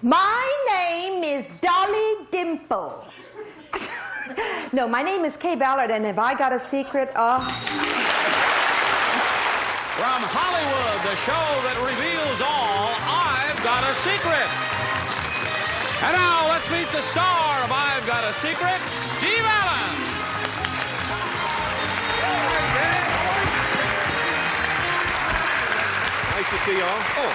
My name is Dolly Dimple. No, my name is Kaye Ballard, and have I got a secret? From Hollywood, the show that reveals all, I've Got a Secret. And now, let's meet the star of I've Got a Secret, Steve Allen. Nice to see y'all. Oh,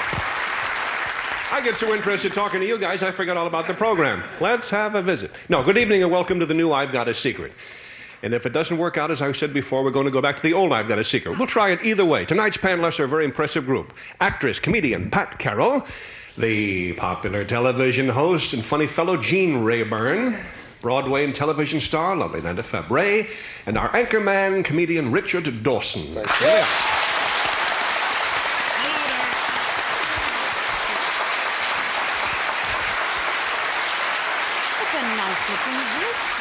I get so interested talking to you guys, I forgot all about the program. Let's have a visit. No, good evening and welcome to the new I've Got a Secret. And if it doesn't work out, as I said before, we're going to go back to the old I've Got a Secret. We'll try it either way. Tonight's panelists are a very impressive group. Actress, comedian Pat Carroll, the popular television host and funny fellow Gene Rayburn, Broadway and television star, lovely Nanette Fabray, and our anchorman, comedian Richard Dawson. Yeah.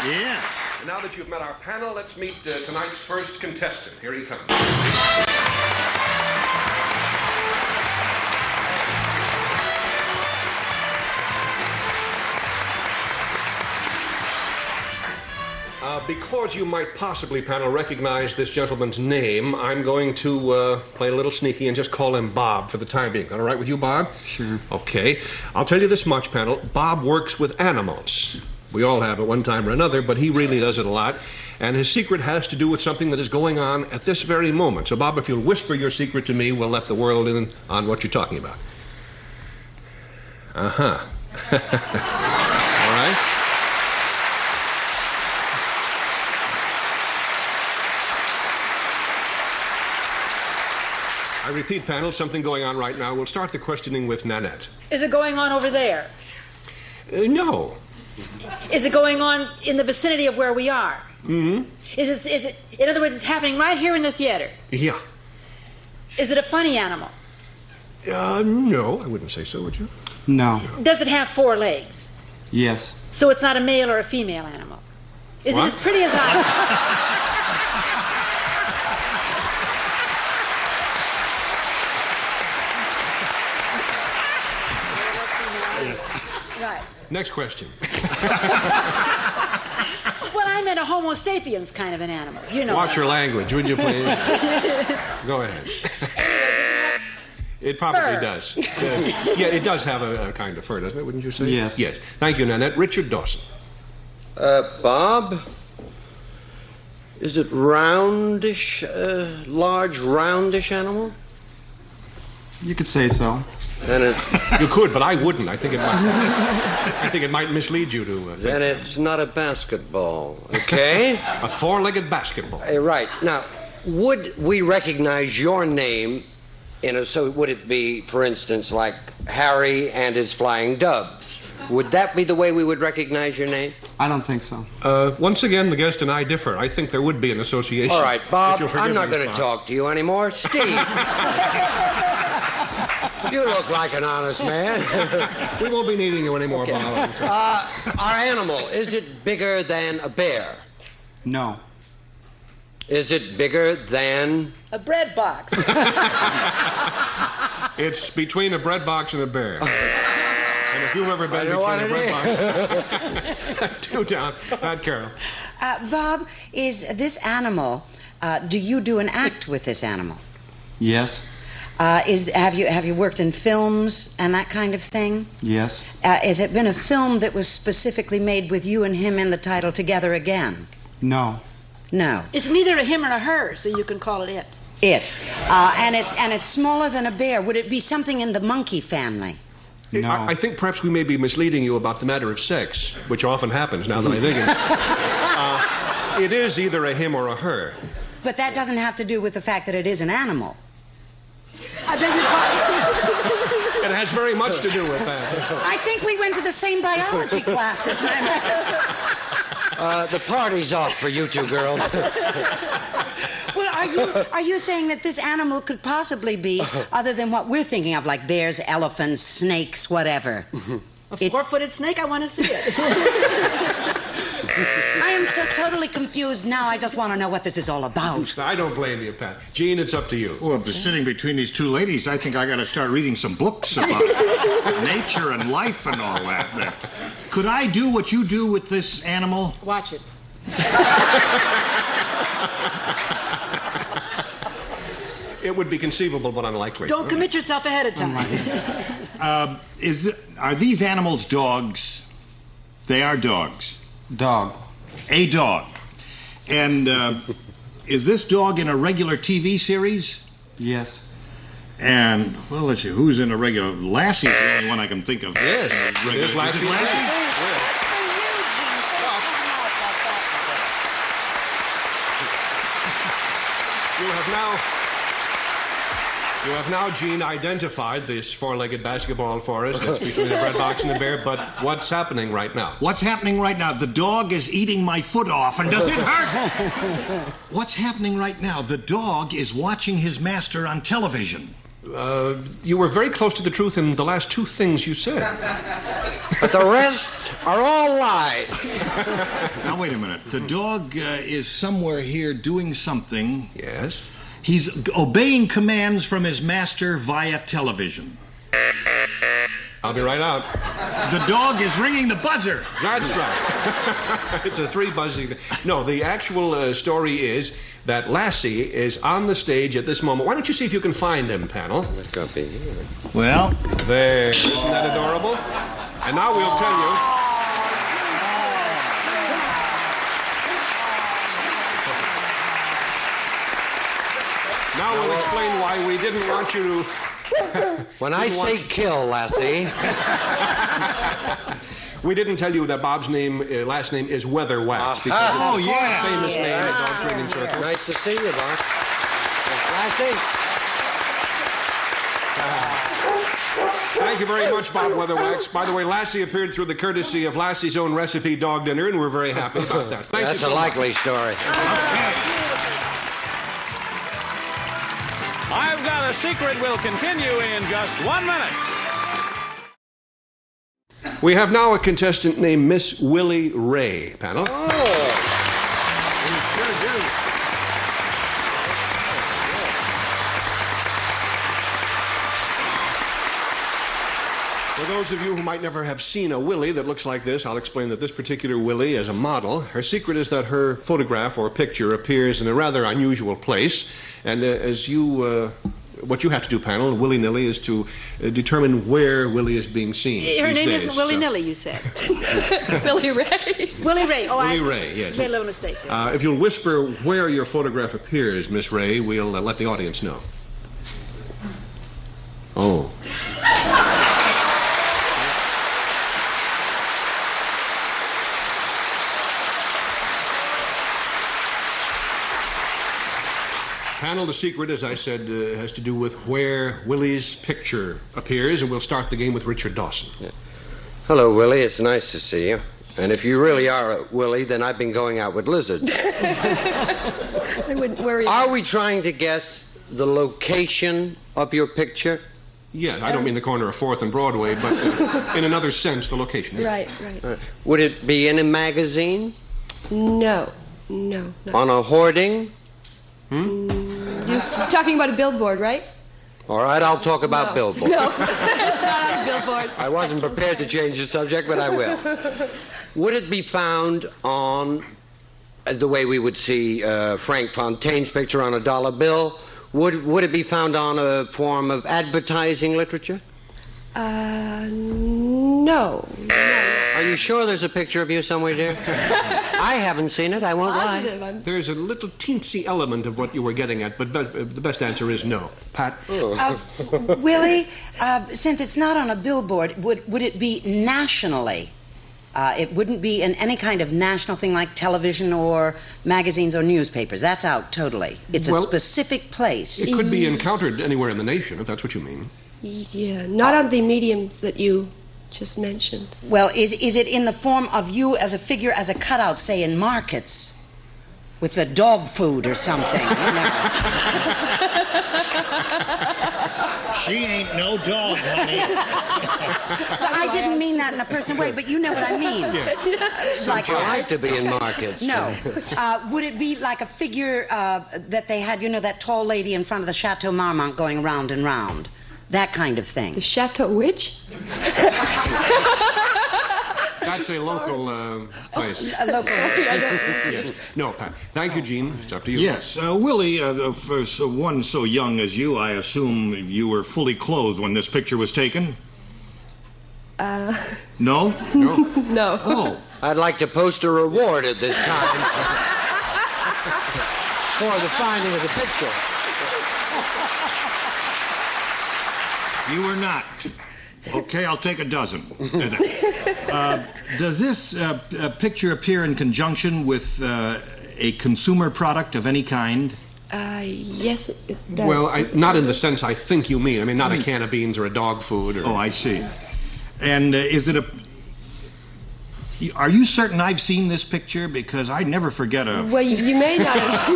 Yeah. And now that you've met our panel, let's meet tonight's first contestant. Here he comes. Because you might possibly, panel, recognize this gentleman's name, I'm going to play a little sneaky and just call him Bob for the time being. All right with you, Bob? Sure. Okay. I'll tell you this much, panel. Bob works with animals. We all have at one time or another, but he really does it a lot. And his secret has to do with something that is going on at this very moment. So, Bob, if you'll whisper your secret to me, we'll let the world in on what you're talking about. Uh-huh. All right? I repeat, panel, something going on right now. We'll start the questioning with Nanette. Is it going on over there? No. Is it going on in the vicinity of where we are? Mm-hmm. Is it, in other words, it's happening right here in the theater? Yeah. Is it a funny animal? No, I wouldn't say so, would you? No. Does it have 4 legs? Yes. So it's not a male or a female animal? Is What? it as pretty as I... Right. Next question. Well, I meant a Homo sapiens kind of an animal. You know. Watch your language, would you please? Go ahead. It probably Fur. does. Yeah, it does have a kind of fur, doesn't it? Wouldn't you say? Yes. Yes. Thank you, Nanette. Richard Dawson. Bob? Is it roundish, large roundish animal? You could say so. Then it's, You could, but I wouldn't. I think it might mislead you to think. then it's not a basketball, okay? A 4-legged basketball. Right. Now, would we recognize your name so would it be, for instance, like Harry and his Flying Doves? Would that be the way we would recognize your name? I don't think so. Once again, the guest and I differ. I think there would be an association. All right, Bob, if you'll forgive I'm not me, going to Bob. talk to you anymore. Steve! You look like an honest man. We won't be needing you anymore, Okay. Bob. I'm sorry. Our animal, is it bigger than a bear? No. Is it bigger than... A bread box. It's between a bread box and a bear. And if you've ever been know between what a it bread box... Two down. Pat Carroll. Bob, is this animal, do you do an act with this animal? Yes. Have you worked in films and that kind of thing? Yes. Has it been a film that was specifically made with you and him in the title Together Again? No. No. It's neither a him or a her, so you can call it it. It. And it's smaller than a bear. Would it be something in the monkey family? No. I think perhaps we may be misleading you about the matter of sex, which often happens now that I think of it. It is either a him or a her. But that doesn't have to do with the fact that it is an animal. I beg your pardon. It has very much to do with that. I think we went to the same biology classes, Nanette. the party's off for you two girls. Well, are you saying that this animal could possibly be other than what we're thinking of, like bears, elephants, snakes, whatever? A 4-footed snake? I want to see it. I am so totally confused now. I just want to know what this is all about. I don't blame you, Pat. Gene, it's up to you. Well, if sitting between these two ladies, I think I got to start reading some books about nature and life and all that. Could I do what you do with this animal? Watch it. It would be conceivable, but unlikely. Don't commit yourself ahead of time. Are these animals dogs? They are dogs. Dog. A dog. And is this dog in a regular TV series? Yes. And, well, let's see, who's in a regular... Lassie's the only one I can think of. Yes, it is Lassie. You have now, Gene, identified this four-legged basketball for us that's between the bread box and the bear, but what's happening right now? What's happening right now? The dog is eating my foot off, and does it hurt? What's happening right now? The dog is watching his master on television. You were very close to the truth in the last two things you said. But the rest are all lies. Now, wait a minute. The dog is somewhere here doing something. Yes? He's obeying commands from his master via television. I'll be right out. The dog is ringing the buzzer. That's right. It's a three buzzing. No, the actual story is that Lassie is on the stage at this moment. Why don't you see if you can find him, panel? It could be here. Well, there. Isn't that adorable? And now we'll tell you. Now we'll explain why we didn't want you to... When I say kill, Lassie... We didn't tell you that Bob's last name is Weatherwax because it's a famous name in dog training circles. Nice to see you, Bob. Lassie. Thank you very much, Bob Weatherwax. By the way, Lassie appeared through the courtesy of Lassie's own recipe dog dinner, and we're very happy about that. Thank you That's so a much. likely story. I've Got a Secret will continue in just 1 minute. We have now a contestant named Miss Willie Ray, panel. Oh, we sure do. For those of you who might never have seen a Willie that looks like this, I'll explain that this particular Willie is a model. Her secret is that her photograph or picture appears in a rather unusual place. And what you have to do, panel, willy-nilly, is to determine where Willie is being seen. Her these name days. isn't Willy-nilly, you said. Willie Ray. Willie Ray. Oh, Willie Ray, yes. Made a little mistake. If you'll whisper where your photograph appears, Miss Ray, we'll let the audience know. Oh. Panel, the secret, as I said, has to do with where Willie's picture appears, and we'll start the game with Richard Dawson. Yeah. Hello, Willie. It's nice to see you. And if you really are a Willie, then I've been going out with lizards. I wouldn't worry. Are we trying to guess the location of your picture? Yeah, I don't mean the corner of 4th and Broadway, but in another sense, the location. Right. Would it be in a magazine? No. On a hoarding? You're talking about a billboard, right? All right, I'll talk about billboards. No, it's not on a billboard. I wasn't prepared to change the subject, but I will. Would it be found on the way we would see Frank Fontaine's picture on a dollar bill? Would it be found on a form of advertising literature? No. Are you sure there's a picture of you somewhere, dear? I haven't seen it, I won't lie. There's a little teensy element of what you were getting at, but the best answer is no. Pat? Willie, since it's not on a billboard, would it be nationally? It wouldn't be in any kind of national thing like television or magazines or newspapers. That's out totally. It's a specific place. It could be encountered anywhere in the nation, if that's what you mean. Yeah, not on the mediums that you just mentioned. Well, is it in the form of you as a figure, as a cutout, say, in markets? With the dog food or something, you know? She ain't no dog, honey. I didn't mean that in a personal way, but you know what I mean. I like to be in markets. No. Would it be like a figure that they had, you know, that tall lady in front of the Chateau Marmont going round and round? That kind of thing. The Chateau which? That's a local place. A local. Yes. No, Pat. Thank you, Gene. It's up to you. Yes, Willie, for one so young as you, I assume you were fully clothed when this picture was taken? No? No. No. Oh. I'd like to post a reward at this time for the finding of the picture. You were not. Okay, I'll take a dozen. Does this picture appear in conjunction with a consumer product of any kind? Yes, it does. Well, not in the sense I think you mean. I mean, not a can of beans or a dog food. Or... Oh, I see. And is it a... Are you certain I've seen this picture? Because I never forget a... Well, you may not have.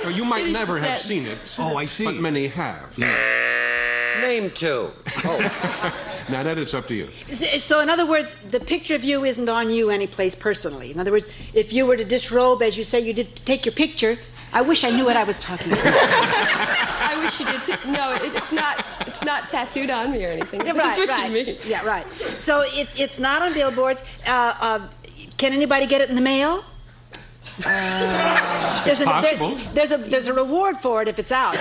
Well, you might Finish never the have sentence. seen it. Oh, I see. But many have. Yeah. Name two. Oh. Nanette, it's up to you. So, in other words, the picture of you isn't on you anyplace personally. In other words, if you were to disrobe, as you say you did, to take your picture, I wish I knew what I was talking about. I wish you did too. No, it's not. It's not tattooed on me or anything. Yeah, That's right, what right. you mean. Yeah, right. So it's not on billboards. Can anybody get it in the mail? Possible. There's a reward for it if it's out.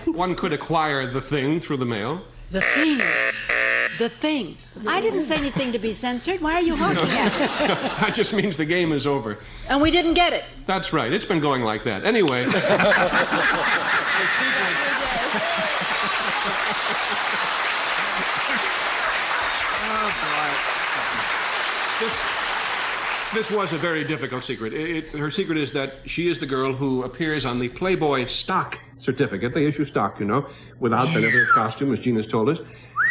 One could acquire the thing through the mail. The thing. The thing. I didn't say anything to be censored. Why are you honking at me? That just means the game is over. And we didn't get it. That's right. It's been going like that. Anyway. The secret. This was a very difficult secret. Her secret is that she is the girl who appears on the Playboy stock certificate. They issue stock, you know, without benefit costume, as Gene has told us.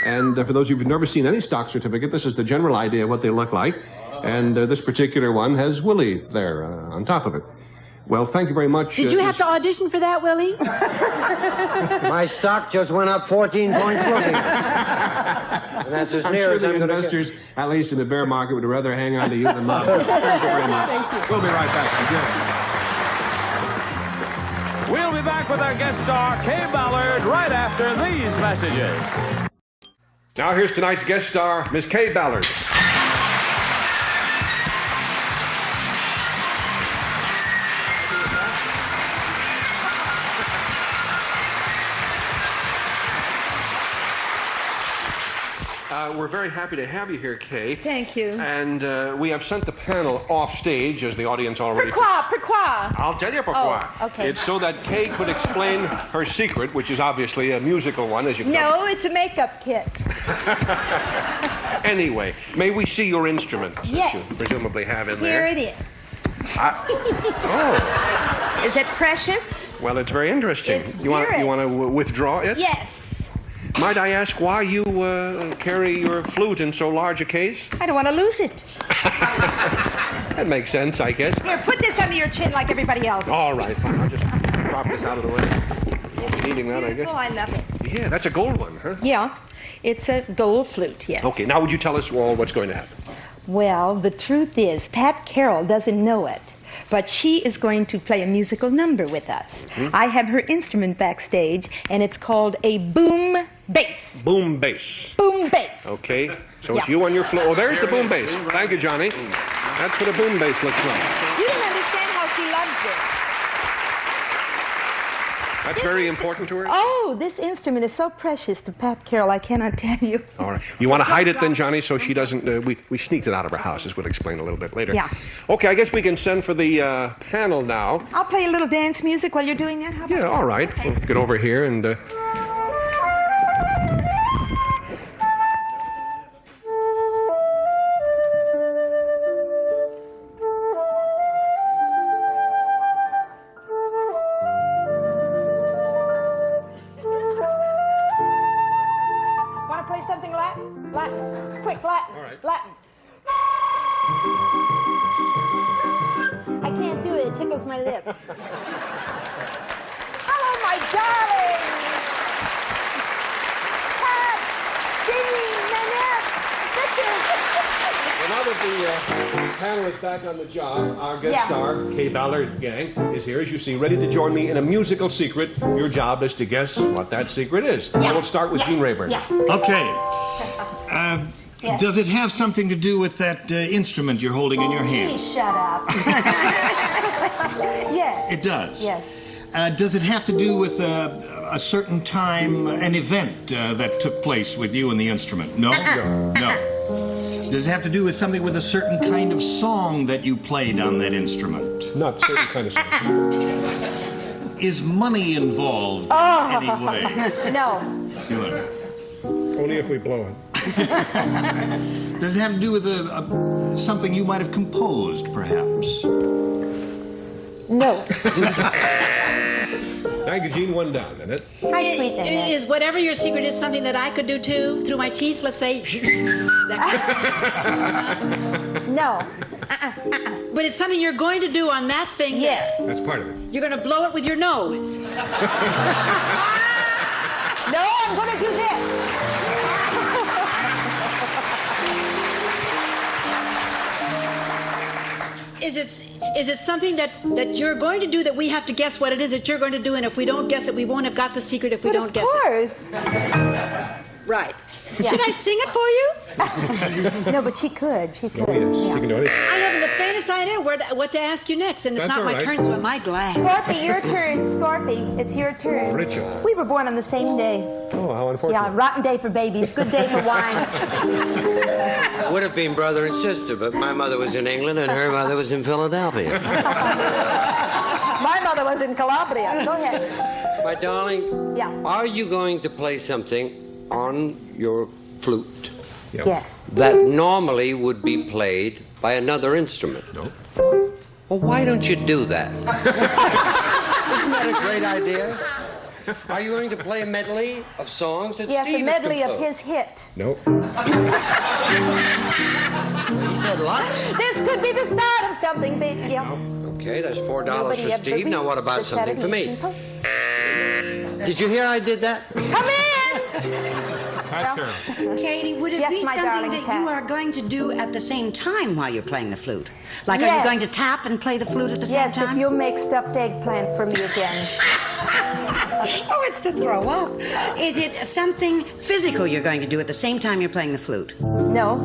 And for those of you who've never seen any stock certificate, this is the general idea of what they look like. And this particular one has Willie there on top of it. Well, thank you very much. Did you have to audition for that, Willie? My stock just went up 14 points looking at it. And that's as I'm near sure as the I'm going to investors, at least in the bear market, would rather hang on to you than mine. Thank you very much. Thank you. We'll be right back. Enjoy. We'll be back with our guest star, Kaye Ballard, right after these messages. Now here's tonight's guest star, Miss Kaye Ballard. We're very happy to have you here, Kaye. Thank you. And we have sent the panel off stage, as the audience already... Pourquoi? I'll tell you pourquoi. Oh, okay. It's so that Kaye could explain her secret, which is obviously a musical one, as you No, it's a makeup kit. Anyway, may we see your instrument Yes. that you presumably have in Here there? it is. Oh, Is it precious? well, it's very interesting. It's You want to dearest. withdraw it? Yes. Might I ask why you carry your flute in so large a case? I don't want to lose it. That makes sense, I guess. Here, put this under your chin like everybody else. All right, fine. I'll just drop this out of the way. You won't be needing that, I guess. Oh, I love it. Yeah, that's a gold one, huh? Yeah, it's a gold flute, yes. Okay, now would you tell us all what's going to happen? Well, the truth is, Pat Carroll doesn't know it, but she is going to play a musical number with us. I have her instrument backstage, and it's called a boom bass. Boom bass. Boom bass. Okay, so it's Yeah. you on your flute. Oh, there's the boom bass. Thank you, Johnny. That's what a boom bass looks like. You don't understand how she loves this. That's very important to her? Oh, this instrument is so precious to Pat Carroll, I cannot tell you. All right. You want to hide it then, Johnny, so she doesn't... we sneaked it out of her house, as we'll explain a little bit later. Yeah. Okay, I guess we can send for the panel now. I'll play a little dance music while you're doing that. How about Yeah, all right. Okay. We'll get over here and... Want to play something Latin? Latin. Quick, Latin. All right. Latin. I can't do it. It tickles my lip. Hello, my darling. Pat, Jean, Nanette, Richard. Well, now that the panelists back on the job, our guest star, Kaye Ballard gang, is here, as you see, ready to join me in a musical secret. Your job is to guess what that secret is. Yeah. We'll start with Jean Rayburn. Yeah. Okay. Yes. Does it have something to do with that instrument you're holding in your hand? Please shut up. Yes. It does? Yes. Does it have to do with a certain time, an event that took place with you and the instrument? No? No. Does it have to do with something with a certain kind of song that you played on that instrument? Not certain kind of song. Is money involved in any way? No. Good. Only if we blow it. Does it have to do with something you might have composed, perhaps? No. Thank you, Jean. One down, Nanette. Hi, sweet Nanette. Is whatever your secret is something that I could do too, through my teeth, let's say? No. But it's something you're going to do on that thing. Yes. That's part of it. You're going to blow it with your nose. No, I'm going to do this. Is it something that you're going to do that we have to guess what it is that you're going to do, and if we don't guess it, we won't have got the secret if we don't guess it? Of course. Right. Yeah. Should I sing it for you? No, but she could. She could. Oh, yes. Yeah. You can do it. I haven't the faintest idea what to ask you next, and it's That's not all my right. turn, so am I glad? Scorpy, your turn. Scorpy, it's your turn. Richard. We were born on the same day. Oh, how unfortunate. Yeah, rotten day for babies, good day for wine. Would have been brother and sister, but my mother was in England and her mother was in Philadelphia. My mother was in Calabria. Go ahead. My darling, Yeah. are you going to play something on your flute Yes. that normally would be played by another instrument? No. Well, why don't you do that? Isn't that a great idea? Are you going to play a medley of songs that Yes, Steve a medley has of composed? his hit. No. He said lots. This could be the start of something big. Yeah. Okay, that's $4 Nobody for ever Steve. Now what reads about the something for me? Saturday Evening Did you hear I did that? Post. Come in! Pat Carroll. Katie, would it Yes, be my something darling that Pat. you are going to do at the same time while you're playing the flute? Like, are Yes. you going to tap and play the flute at the Yes, same time? if you'll make stuffed eggplant for me again. Oh, it's to throw up. Is it something physical you're going to do at the same time you're playing the flute? No.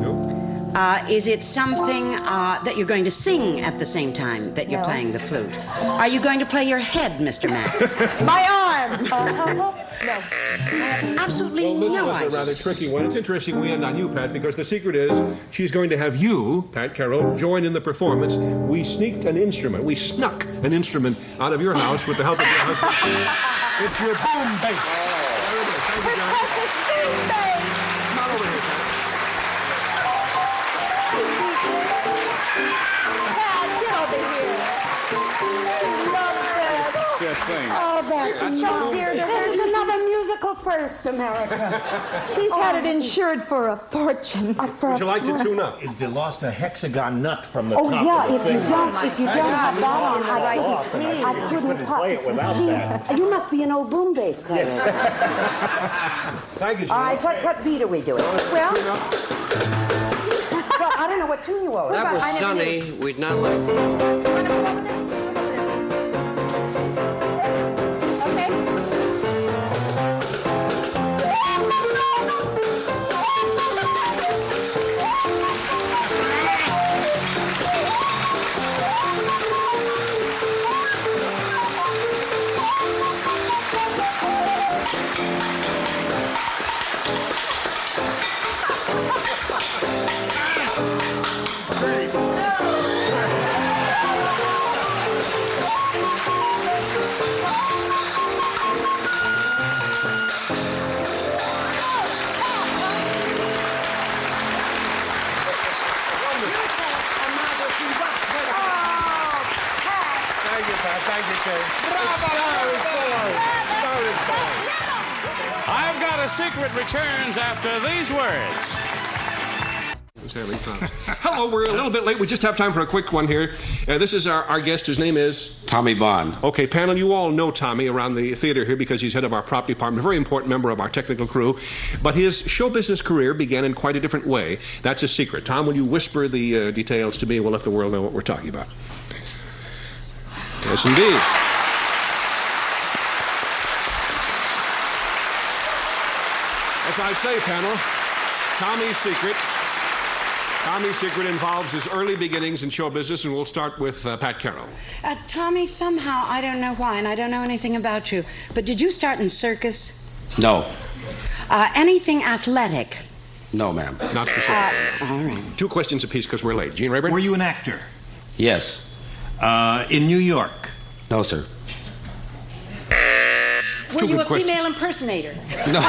Is it something that you're going to sing at the same time that you're No. playing the flute? Are you going to play your head, Mr. Mack? My arm. No. Absolutely Well, this no was a idea. rather tricky one. It's interesting we end on you, Pat, because the secret is she's going to have you, Pat Carroll, join in the performance. We snuck an instrument out of your house with the help of your husband. It's your boom bass. There it is. Thank you, guys. Precious boom bass. Come on over here, Pat. Pat, get over here. She loves that. Oh, that's so dear to her. This is another musical first, America. She's had it insured for a fortune. Would you like to tune up? They lost a hexagon nut from the Oh top yeah, of the if you thing. don't have that on, I couldn't play it without that. You must be an old boom bass player. Thank you, All right, Jean. what beat are we doing? Well, I don't know what tune you are. That was sunny. We'd not let Thank you, Pat. Thank you, Kay. I've Got a Secret returns after these words. Stanley Thompson. Hello, we're a little bit late. We just have time for a quick one here. This is our guest. His name is? Tommy Bond. Okay, panel, you all know Tommy around the theater here because he's head of our prop department, a very important member of our technical crew. But his show business career began in quite a different way. That's a secret. Tom, will you whisper the details to me? We'll let the world know what we're talking about. Yes, indeed. As I say, panel, Tommy's secret involves his early beginnings in show business, and we'll start with Pat Carroll. Tommy, somehow, I don't know why, and I don't know anything about you, but did you start in circus? No. Anything athletic? No, ma'am. Not specific. All right. 2 questions apiece because we're late. Gene Rayburn? Were you an actor? Yes. In New York? No, sir. Were you a questions. female impersonator? No.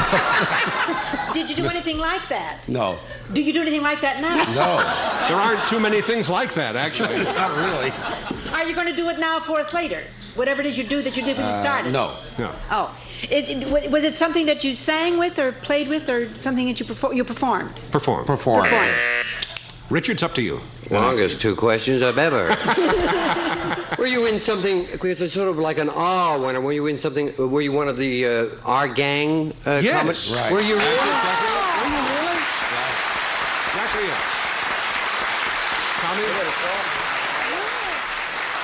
Did you do anything like that? No. Do you do anything like that now? No. There aren't too many things like that, actually. Not really. Are you going to do it now for us later? Whatever it is you do that you did when you started? No. No. Oh. Was it something that you sang with or played with or something that you performed? Perform. Perform. Richard's up to you. Longest 2 questions I've ever. Were you in something, because it's sort of like an one, were you in something, were you one of the Our Gang Yes. comics? Right. Were you really? Exactly it. Were you really? Exactly it. Tommy?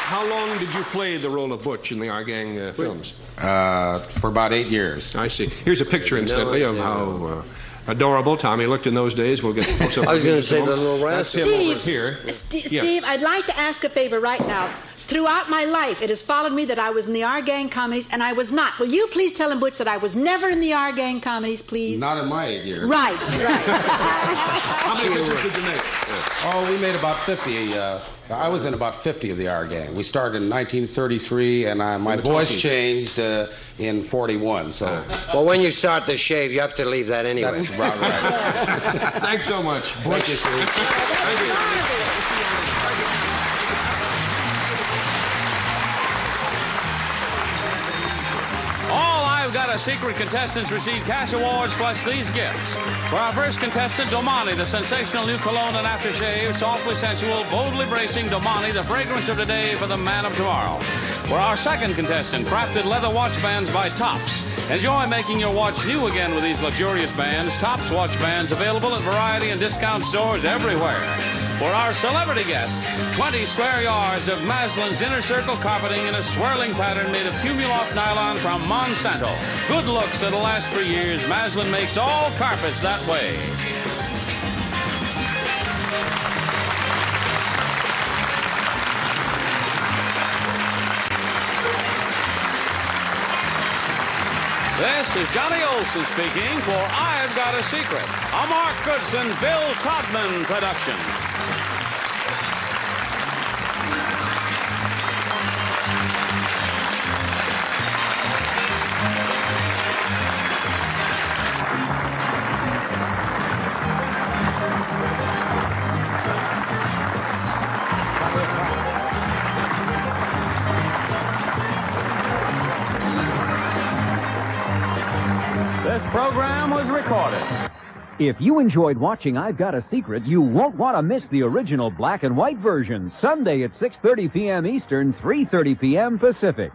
How long did you play the role of Butch in the Our Gang films? For about 8 years. I see. Here's a picture, incidentally, of how adorable Tommy looked in those days. We'll get close up. I was going to say the little That's rascal. him over here. Steve, I'd like to ask a favor right now. Throughout my life, it has followed me that I was in the Our Gang comedies, and I was not. Will you please tell him, Butch, that I was never in the Our Gang comedies, please? Not in my 8 years. Right. How many pictures did you make? Oh, we made about 50. I was in about 50 of the Our Gang. We started in 1933, and my voice changed in 41. So. Well, when you start the shave, you have to leave that anyway. That's about right. Thanks so much. Thank you, Steve. Thank you. All I've Got a Secret contestants receive cash awards plus these gifts. For our first contestant, Domani, the sensational new cologne and aftershave, softly sensual, boldly bracing Domani, the fragrance of today for the man of tomorrow. For our second contestant, crafted leather watch bands by Topps. Enjoy making your watch new again with these luxurious bands. Topps watch bands available at variety and discount stores everywhere. For our celebrity guest, 20 square yards of Maslin's inner circle carpeting in a swirling pattern made of Cumuloft nylon from Monsanto. Good looks that'll last for years. Maslin makes all carpets that way. This is Johnny Olson speaking for I've Got a Secret, a Mark Goodson, Bill Todman production. This program was recorded. If you enjoyed watching I've Got a Secret, you won't want to miss the original black and white version, Sunday at 6:30 p.m. Eastern, 3:30 p.m. Pacific.